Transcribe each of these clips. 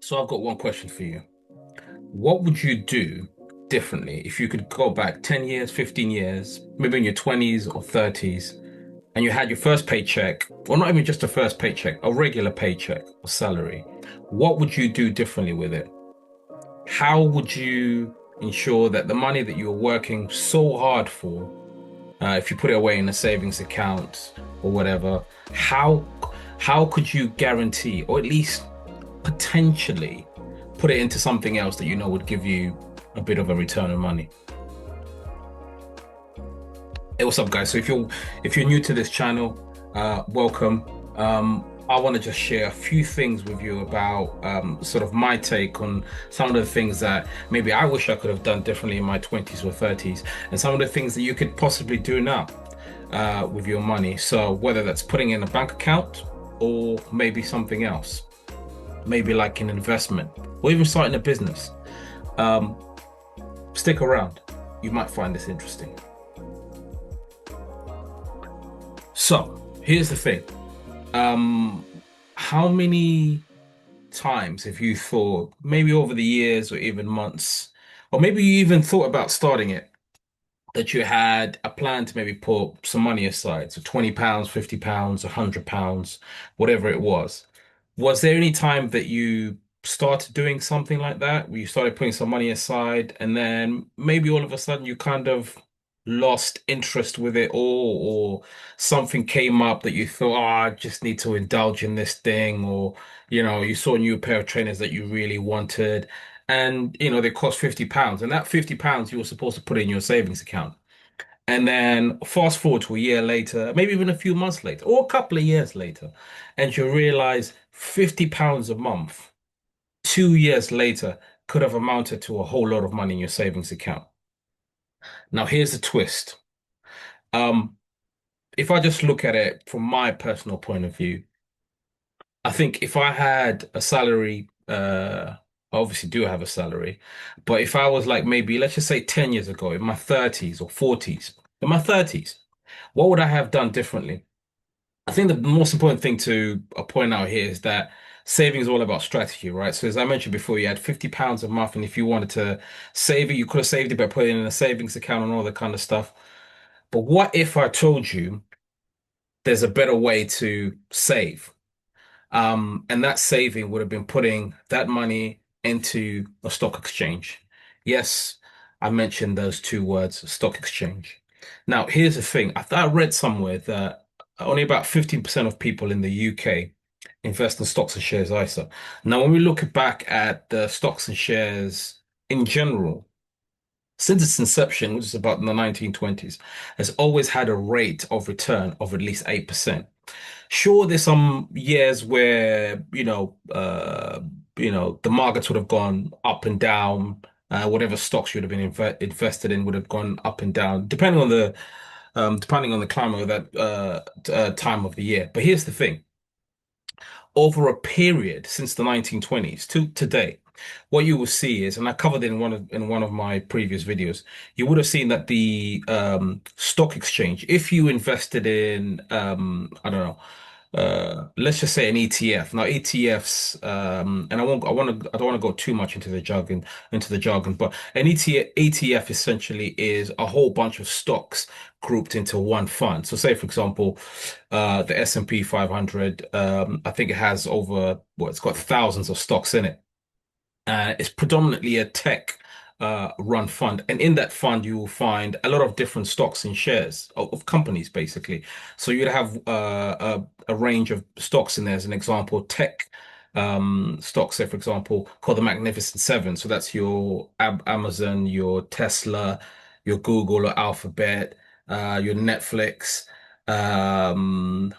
So I've got one question for you. What would you do differently if you could go back 10 years, 15 years, maybe in your 20s or 30s, and you had your first paycheck, or not even just a first paycheck, a regular paycheck or salary? What would you do differently with it? How would you ensure that the money that you're working so hard for, if you put it away in a savings account or whatever, how how could you guarantee, or at least potentially put it into something else that you know would give you a bit of a return on money? Hey, what's up, guys? So if you're new to this channel, welcome. I want to just share a few things with you about sort of my take on some of the things that maybe I wish I could have done differently in my 20s or 30s, and some of the things that you could possibly do now with your money. So whether that's putting in a bank account or maybe something else, maybe like an investment or even starting a business. Um, Stick around. You might find this interesting. So, here's the thing. Um, how many times have you thought, maybe over the years or even months, or maybe you even thought about starting it, that you had a plan to maybe put some money aside, so £20, £50, £100, whatever it was. Was there any time that you started doing something like that, where you started putting some money aside, and then maybe all of a sudden you kind of lost interest with it all, or something came up that you thought, oh, I just need to indulge in this thing, or you saw a new pair of trainers that you really wanted, and they cost £50, and that £50 you were supposed to put in your savings account. And then fast forward to a year later, maybe even a few months later, or a couple of years later, and you realize £50 a month, 2 years later, could have amounted to a whole lot of money in your savings account. Now, here's the twist. Um, if I just look at it from my personal point of view, I think if I had a salary, I obviously do have a salary, but if I was like maybe, let's just say 10 years ago, in my 30s or 40s, in my 30s, what would I have done differently? I think the most important thing to point out here is that saving is all about strategy, right? So as I mentioned before, you had £50 a month, and if you wanted to save it, you could have saved it by putting it in a savings account and all that kind of stuff. But what if I told you there's a better way to save? And that saving would have been putting that money into a stock exchange. Yes, I mentioned those two words, stock exchange. Now, here's the thing. I read somewhere that only about 15% of people in the UK invest in stocks and shares ISA. Now, when we look back at the stocks and shares in general, since its inception, which is about in the 1920s, has always had a rate of return of at least 8%. Sure, there's some years where, the markets would have gone up and down. Whatever stocks you'd have been invested in would have gone up and down, depending on the climate of that time of the year. But here's the thing: over a period since the 1920s to today, what you will see is, and I covered it in one of my previous videos, you would have seen that the stock exchange, if you invested in I don't know, let's just say an ETF. Now ETFs, and I don't want to go too much into the jargon, but an ETF essentially is a whole bunch of stocks grouped into one fund. So say, for example, the S&P 500, I think it has over, well, it's got thousands of stocks in it. It's predominantly a tech run fund. And in that fund, you will find a lot of different stocks and shares of companies, basically. So you'd have a range of stocks in there. As an example, tech stocks, say, for example, called the Magnificent Seven. So that's your Amazon, your Tesla, your Google or Alphabet, your Netflix,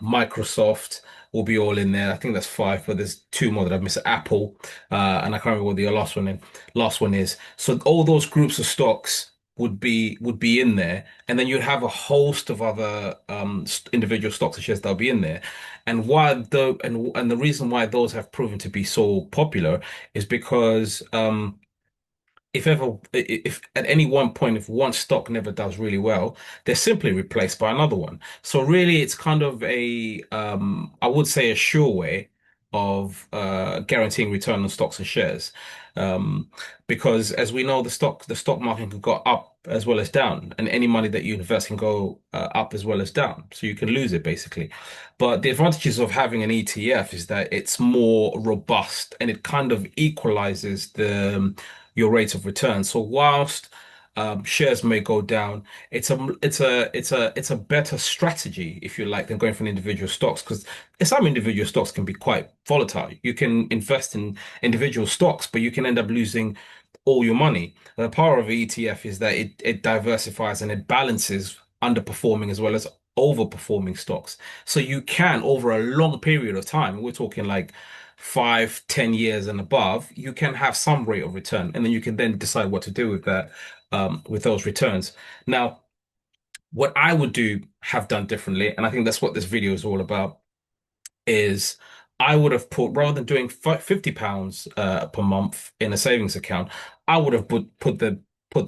Microsoft will be all in there. I think that's five, but there's two more that I've missed. Apple, and I can't remember what the last one is. So all those groups of stocks would be in there, and then you'd have a host of other individual stocks and shares that'll be in there. And the reason why those have proven to be so popular is because if at any one point, if one stock never does really well, they're simply replaced by another one. So really, it's kind of I would say, a sure way of guaranteeing return on stocks and shares. Um, because as we know, the stock market can go up as well as down, and any money that you invest can go up as well as down. So you can lose it basically. But the advantages of having an ETF is that it's more robust and it kind of equalizes your rate of return. So whilst shares may go down, it's a better strategy, if you like, than going for individual stocks because some individual stocks can be quite volatile. You can invest in individual stocks, but you can end up losing all your money. The power of ETF is that it diversifies and it balances underperforming as well as overperforming stocks. So you can, over a long period of time, we're talking like 5, 10 years and above, you can have some rate of return, and then you can then decide what to do with that, with those returns. Now, what I would do, have done differently, and I think that's what this video is all about, is I would have put, rather than doing £50 per month in a savings account, I would have put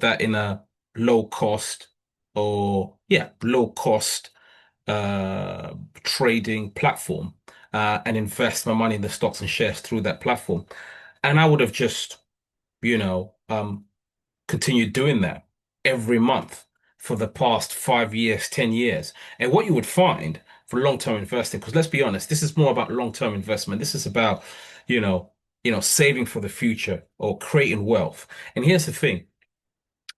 that in a low cost, or yeah, low cost uh trading platform, and invest my money in the stocks and shares through that platform. And I would have just, you know, continued doing that every month for the past 5 years, 10 years. And what you would find for long-term investing, because let's be honest, this is more about long-term investment. This is about, you know, saving for the future or creating wealth. And here's the thing.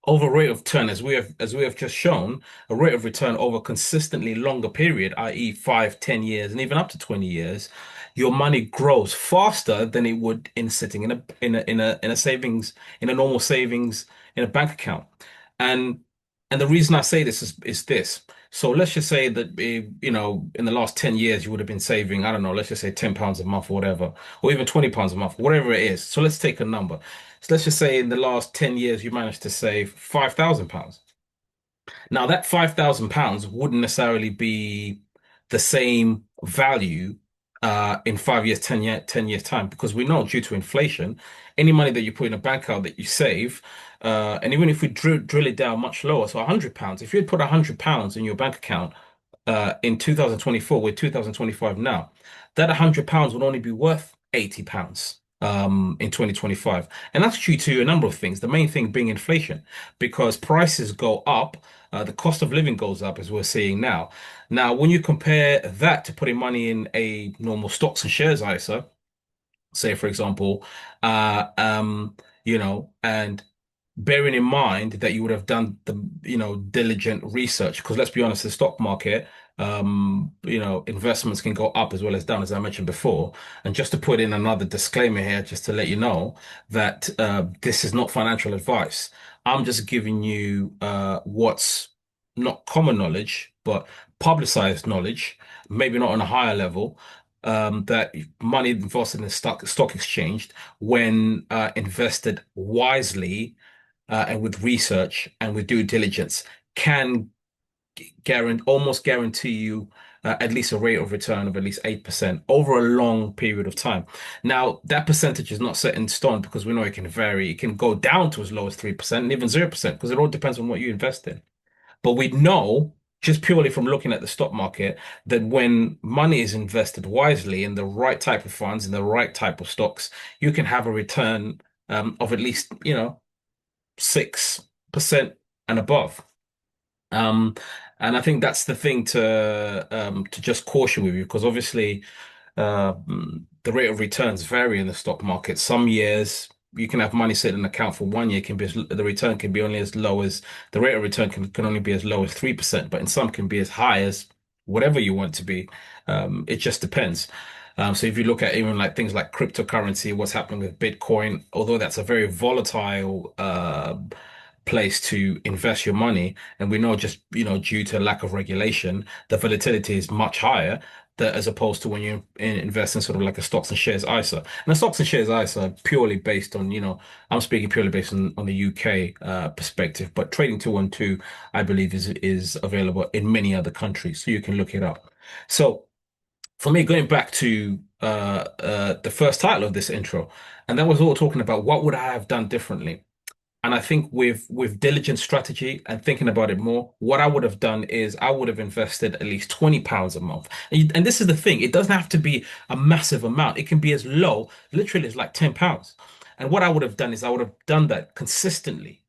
Over rate of return, as we have just shown, a rate of return over consistently longer period, i.e., 5, 10 years, and even up to 20 years, your money grows faster than it would in sitting in a savings, in a normal savings, in a bank account. And and the reason I say this is this. So let's just say that in the last 10 years you would have been saving, I don't know, let's just say £10 a month or whatever, or even £20 a month, whatever it is. So let's take a number. So let's just say in the last 10 years, you managed to save £5,000. Now, that £5,000 wouldn't necessarily be the same value in 5 years, 10 years time, because we know due to inflation, any money that you put in a bank account that you save, and even if we drill it down much lower, so £100, if you had put £100 in your bank account in 2024, with 2025 now, that £100 would only be worth £80 in 2025. And that's due to a number of things. The main thing being inflation, because prices go up, the cost of living goes up, as we're seeing now. Now, when you compare that to putting money in a normal stocks and shares ISA, say for example, uh, um, and bearing in mind that you would have done the, diligent research, because let's be honest, the stock market, investments can go up as well as down, as I mentioned before. And just to put in another disclaimer here, just to let you know that this is not financial advice. I'm just giving you what's not common knowledge, but publicized knowledge, maybe not on a higher level. That money invested in the stock exchange, when invested wisely, and with research and with due diligence, can almost guarantee you at least a rate of return of at least 8% over a long period of time. Now, that percentage is not set in stone, because we know it can vary. It can go down to as low as 3% and even 0%, because it all depends on what you invest in. But we know, just purely from looking at the stock market, that when money is invested wisely in the right type of funds, in the right type of stocks, you can have a return of at least, 6% and above. Um, and I think that's the thing to just caution with you, because obviously the rate of returns vary in the stock market. Some years you can have money sitting in an account for 1 year, the return can be only as low as the rate of return can only be as low as 3%, but in some can be as high as whatever you want to be. It just depends. So if you look at even like things like cryptocurrency, what's happening with Bitcoin, although that's a very volatile place to invest your money, and we know, just due to lack of regulation, the volatility is much higher, that as opposed to when you invest in sort of like a stocks and shares ISA. And the stocks and shares ISA are purely based on, I'm speaking purely based on the UK perspective, but Trading 212, I believe, is available in many other countries, so you can look it up. So for me, going back to the first title of this intro, and that was all talking about what would I have done differently. And I think with diligent strategy and thinking about it more, what I would have done is I would have invested at least £20 a month. And this is the thing, it doesn't have to be a massive amount. It can be as low, literally, as like £10. And what I would have done is I would have done that consistently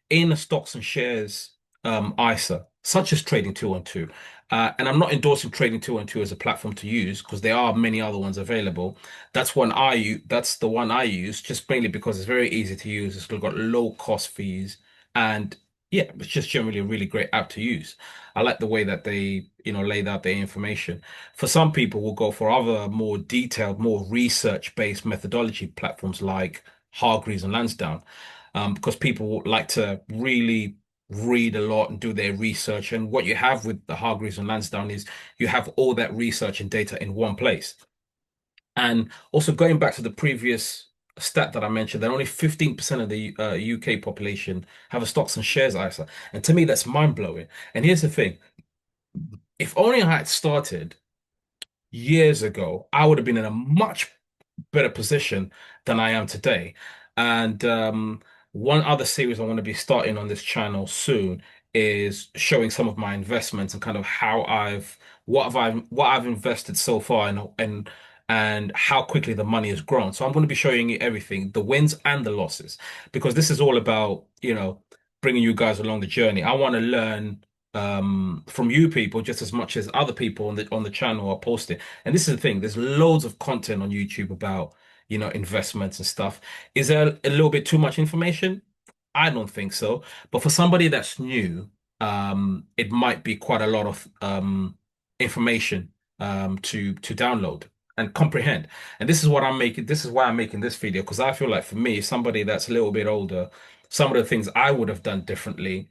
in a stocks and shares ISA, such as Trading 212. And I'm not endorsing Trading 212 as a platform to use because there are many other ones available. That's the one I use just mainly because it's very easy to use. It's got low cost fees and yeah, it's just generally a really great app to use. I like the way that they, laid out their information. For some people, will go for other more detailed, more research-based methodology platforms like Hargreaves and Lansdowne because people like to really read a lot and do their research. And what you have with the Hargreaves and Lansdowne is you have all that research and data in one place. And also going back to the previous stat that I mentioned, that only 15% of the UK population have a stocks and shares ISA. And to me, that's mind-blowing. And here's the thing, if only I had started years ago, I would have been in a much better position than I am today. And one other series I want to be starting on this channel soon is showing some of my investments and kind of how what I've invested so far and how quickly the money has grown. So I'm going to be showing you everything, the wins and the losses, because this is all about, bringing you guys along the journey. I want to learn from you people just as much as other people on the channel are posting. And this is the thing, there's loads of content on YouTube about, investments and stuff. Is there a little bit too much information? I don't think so. But for somebody that's new, it might be quite a lot of information to download and comprehend. And this is why I'm making this video, because I feel like for me, somebody that's a little bit older, some of the things I would have done differently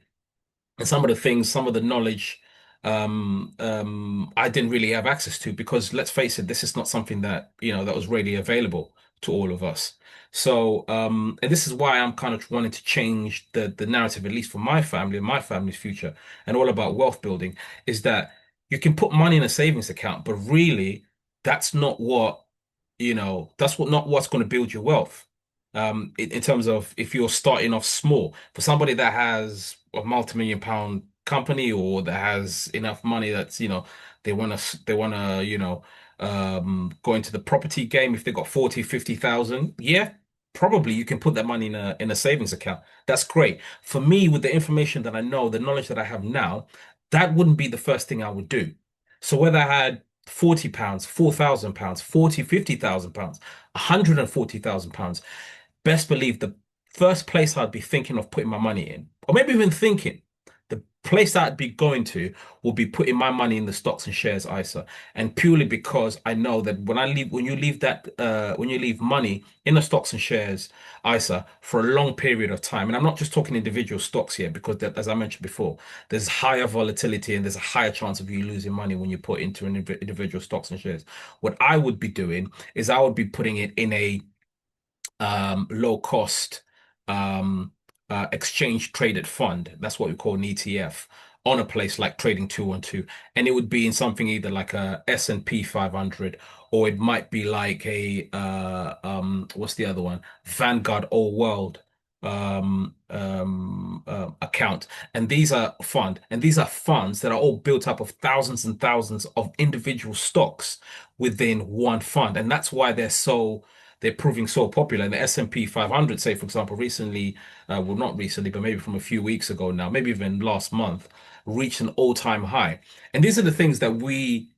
and some of the things, some of the knowledge, I didn't really have access to because let's face it, this is not something that, that was readily available to all of us. So, and this is why I'm kind of wanting to change the narrative, at least for my family and my family's future, and all about wealth building, is that you can put money in a savings account, but really, that's not what, that's not what's going to build your wealth. In terms of if you're starting off small, for somebody that has a multi-million pound company or that has enough money that's, they want to, go into the property game if they got 40, 50,000, yeah, probably you can put that money in a savings account. That's great. For me, with the information that I know, the knowledge that I have now, that wouldn't be the first thing I would do. So whether I had £40, £4,000, 40, £50,000, £140,000, best believe the first place I'd be thinking of putting my money in, or maybe even thinking, the place that I'd be going to will be putting my money in the stocks and shares ISA. And purely because I know that when you leave money in the stocks and shares ISA for a long period of time, and I'm not just talking individual stocks here, because as I mentioned before, there's higher volatility and there's a higher chance of you losing money when you put into an individual stocks and shares. What I would be doing is I would be putting it in a low cost um, exchange traded fund. That's what we call an ETF on a place like Trading 212. And it would be in something either like a S&P 500 or it might be like a what's the other one? Vanguard All World account. And these are funds that are all built up of thousands and thousands of individual stocks within one fund. And that's why they're proving so popular. And the S&P 500, say, for example, recently, well, not recently, but maybe from a few weeks ago now, maybe even last month, reached an all-time high. And these are the things that we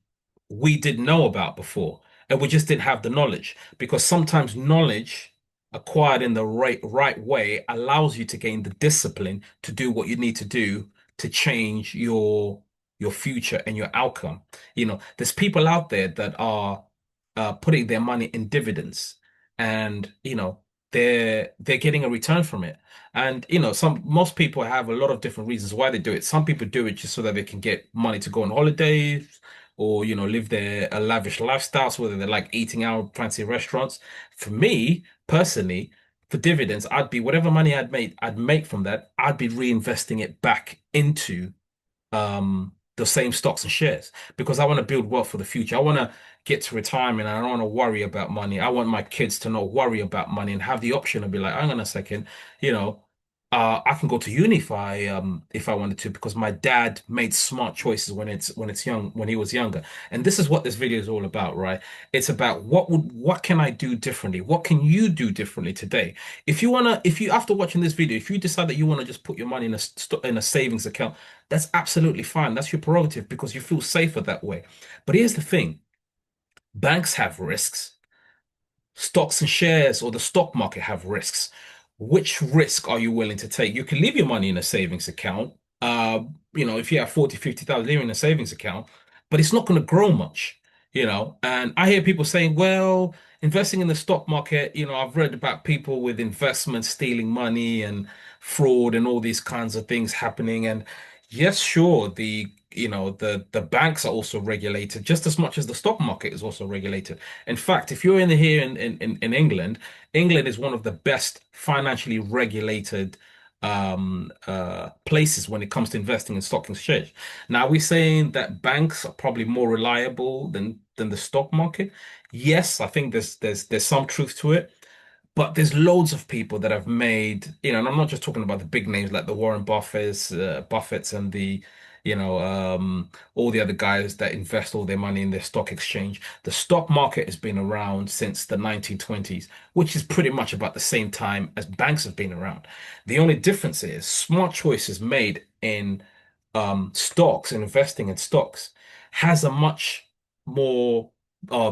didn't know about before, and we just didn't have the knowledge because sometimes knowledge acquired in the right way allows you to gain the discipline to do what you need to do to change your future and your outcome. There's people out there that are putting their money in dividends and they're getting a return from it. And some most people have a lot of different reasons why they do it. Some people do it just so that they can get money to go on holidays or live their a lavish lifestyle, so whether they're like eating out fancy restaurants. For me personally, for dividends, I'd be whatever money I'd make from that, I'd be reinvesting it back into the same stocks and shares because I want to build wealth for the future. I want to get to retirement and I don't want to worry about money. I want my kids to not worry about money and have the option to be like, hang on a second, you know. I can go to uni if I wanted to because my dad made smart choices when he was younger. And this is what this video is all about, right? It's about what can I do differently? What can you do differently today? If you after watching this video, if you decide that you want to just put your money in in a savings account, that's absolutely fine. That's your prerogative because you feel safer that way. But here's the thing, banks have risks. Stocks and shares or the stock market have risks. Which risk are you willing to take? You can leave your money in a savings account. If you have 40, 50,000, leave it in a savings account, but it's not going to grow much, And I hear people saying, well, investing in the stock market, I've read about people with investments stealing money and fraud and all these kinds of things happening. And yes, sure, the banks are also regulated just as much as the stock market is also regulated. In fact, if you're in here in England, England is one of the best financially regulated places when it comes to investing in stock exchange. Now, we're saying that banks are probably more reliable than the stock market. Yes, I think there's some truth to it. But there's loads of people that have made, and I'm not just talking about the big names like the Warren Buffetts and all the other guys that invest all their money in their stock exchange. The stock market has been around since the 1920s, which is pretty much about the same time as banks have been around. The only difference is smart choices made in stocks and investing in stocks has a much more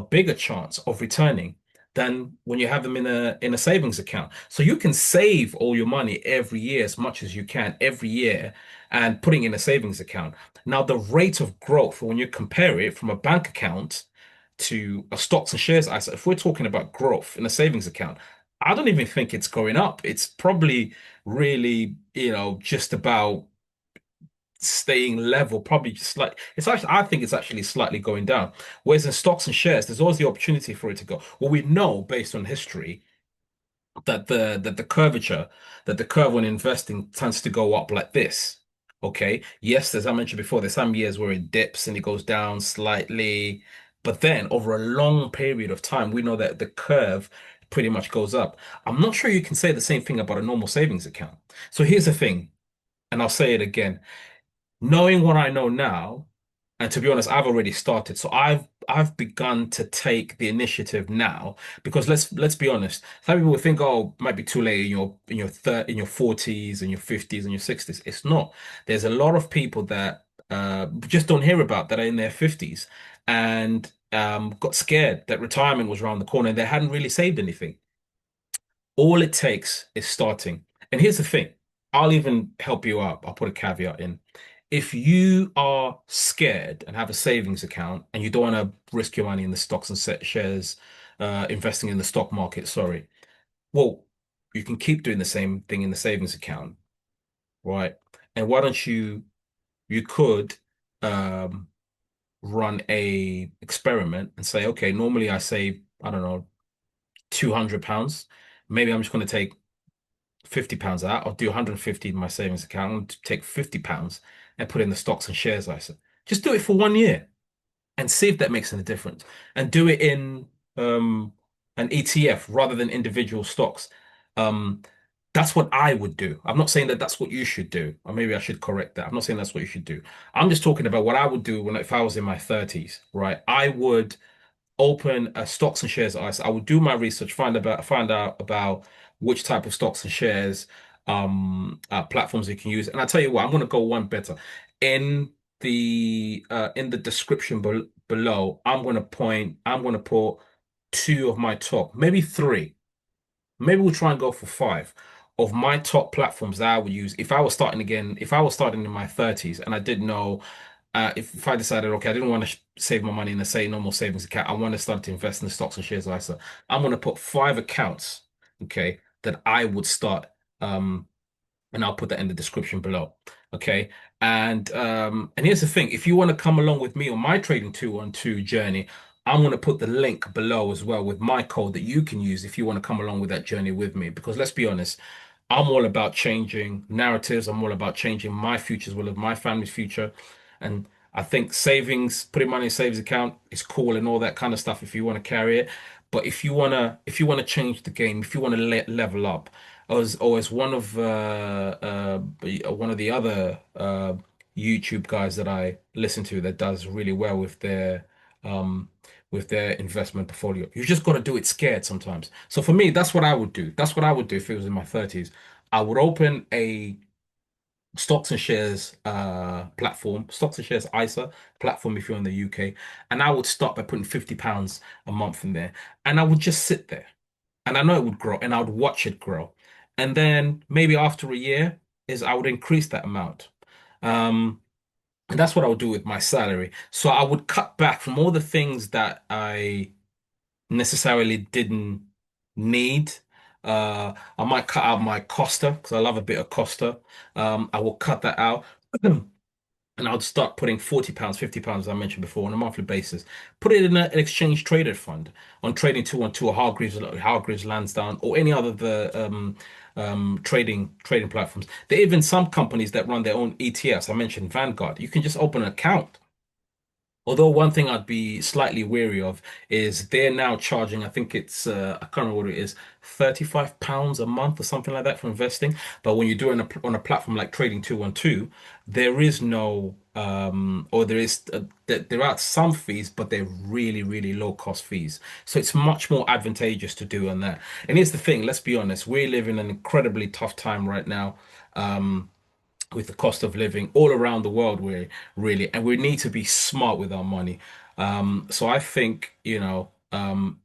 bigger chance of returning than when you have them in a savings account. So you can save all your money every year as much as you can every year and putting in a savings account. Now, the rate of growth, when you compare it from a bank account to a stocks and shares ISA, if we're talking about growth in a savings account, I don't even think it's going up. It's probably really, just about staying level, probably just like it's actually, I think it's actually slightly going down. Whereas in stocks and shares, there's always the opportunity for it to go. Well, we know based on history that the curve when investing tends to go up like this. Okay. Yes, as I mentioned before, there's some years where it dips and it goes down slightly, but then over a long period of time, we know that the curve pretty much goes up. I'm not sure you can say the same thing about a normal savings account. So here's the thing, and I'll say it again, knowing what I know now, and to be honest, I've already started. So I've begun to take the initiative now because let's be honest. Some people would think, oh, it might be too late in your 40s and your 50s and your 60s. It's not. There's a lot of people that just don't hear about that are in their 50s and got scared that retirement was around the corner and they hadn't really saved anything. All it takes is starting. And here's the thing, I'll even help you out. I'll put a caveat in. If you are scared and have a savings account and you don't want to risk your money in the stocks and set shares, investing in the stock market, sorry, well, you can keep doing the same thing in the savings account, right? And why don't you could um, run a experiment and say, okay, normally I save, I don't know, £200. Maybe I'm just going to take £50 out. I'll do 150 in my savings account. I'll take £50 and put in the stocks and shares ISA. Just do it for 1 year and see if that makes any difference. And do it in an ETF rather than individual stocks. Um, that's what I would do. I'm not saying that that's what you should do, or maybe I should correct that. I'm not saying that's what you should do. I'm just talking about what I would do when if I was in my 30s, right? I would open a stocks and shares ISA. I would do my research, find out about which type of stocks and shares platforms you can use. And I tell you what, I'm going to go one better. In in the description below, I'm going to put two of my top, maybe three. Maybe we'll try and go for five of my top platforms that I would use if I was starting again, if I was starting in my 30s and I didn't know if I decided, okay, I didn't want to save my money in a say normal savings account, I want to start to invest in the stocks and shares ISA. I'm going to put five accounts, okay, that I would start, and I'll put that in the description below, okay. And here's the thing: if you want to come along with me on my trading 212 journey, I'm going to put the link below as well with my code that you can use if you want to come along with that journey with me. Because let's be honest, I'm all about changing narratives. I'm all about changing my future as well as my family's future. And I think savings, putting money in a savings account is cool and all that kind of stuff if you want to carry it. But if you want to change the game, if you want to level up, Or as one of the other YouTube guys that I listen to that does really well um with their investment portfolio. You just got to do it scared sometimes. So for me, that's what I would do. That's what I would do if it was in my 30s. I would open a stocks and shares platform, stocks and shares ISA platform if you're in the UK, and I would start by putting £50 a month in there, and I would just sit there, and I know it would grow, and I would watch it grow, and then maybe after a year is I would increase that amount. Um, and that's what I would do with my salary. So I would cut back from all the things that I necessarily didn't need. I might cut out my Costa because I love a bit of Costa. I will cut that out. And I'll start putting £40, £50, as I mentioned before, on a monthly basis. Put it in an exchange traded fund on Trading 212 or Hargreaves Lansdown or any other of the trading platforms. There are even some companies that run their own ETFs. I mentioned Vanguard. You can just open an account. Although one thing I'd be slightly wary of is they're now charging, I think it's, I can't remember what it is, £35 a month or something like that for investing. But when you do it on a platform like Trading 212, there is no, or there are some fees, but they're really, really low cost fees. So it's much more advantageous to do on that. And here's the thing, let's be honest, we live in an incredibly tough time right now. With the cost of living all around the world, and we need to be smart with our money. So I think,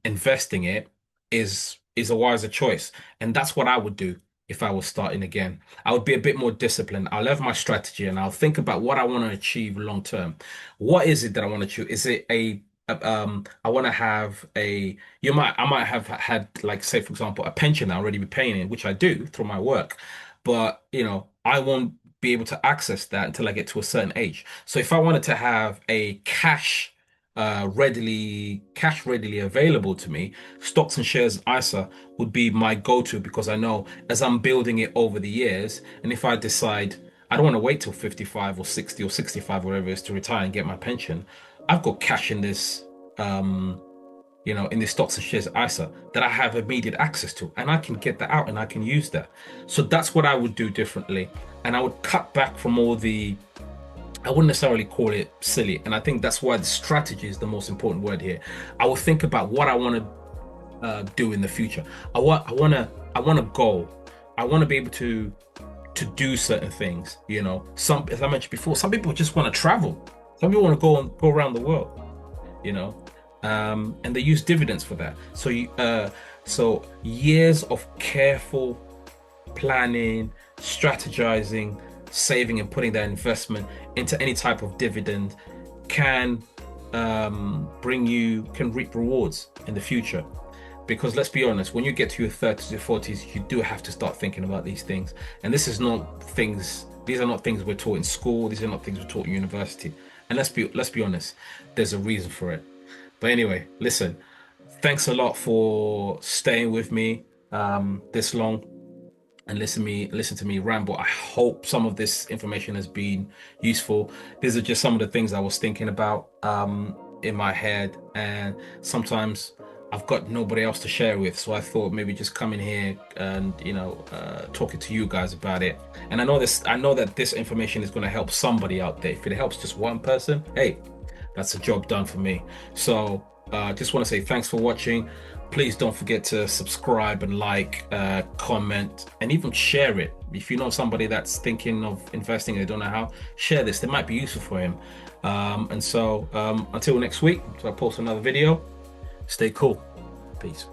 investing it is a wiser choice, and that's what I would do if I was starting again. I would be a bit more disciplined. I'll have my strategy, and I'll think about what I want to achieve long term. What is it that I want to achieve? Is it I want to have I might have had, like, say, for example, a pension I already be paying in, which I do through my work, but I won't be able to access that until I get to a certain age. So if I wanted to have a cash readily available to me, stocks and shares ISA would be my go-to, because I know as I'm building it over the years, and if I decide I don't want to wait till 55 or 60 or 65, whatever it is, to retire and get my pension, I've got cash in this in the stocks and shares ISA that I have immediate access to, and I can get that out and I can use that. So that's what I would do differently. And I would cut back from I wouldn't necessarily call it silly. And I think that's why the strategy is the most important word here. I will think about what I want to do in the future. I want a goal. I want to be able to do certain things. As I mentioned before, some people just want to travel. Some people want to go around the world. You know, and they use dividends for that. So years of careful planning, strategizing, saving, and putting that investment into any type of dividend can can reap rewards in the future. Because let's be honest, when you get to your 30s or 40s, you do have to start thinking about these things. And these are not things we're taught in school. These are not things we're taught in university. And let's be honest, there's a reason for it. But anyway, listen, thanks a lot for staying with me this long and listen to me ramble. I hope some of this information has been useful. These are just some of the things I was thinking about in my head, and sometimes I've got nobody else to share with, so I thought maybe just come in here and talking to you guys about it. And I know that this information is going to help somebody out there. If it helps just one person, hey, that's a job done for me. So just want to say thanks for watching. Please don't forget to subscribe and like, comment, and even share it. If you know somebody that's thinking of investing and they don't know how, share this. They might be useful for him. Until next week, so I post another video. Stay cool. Peace.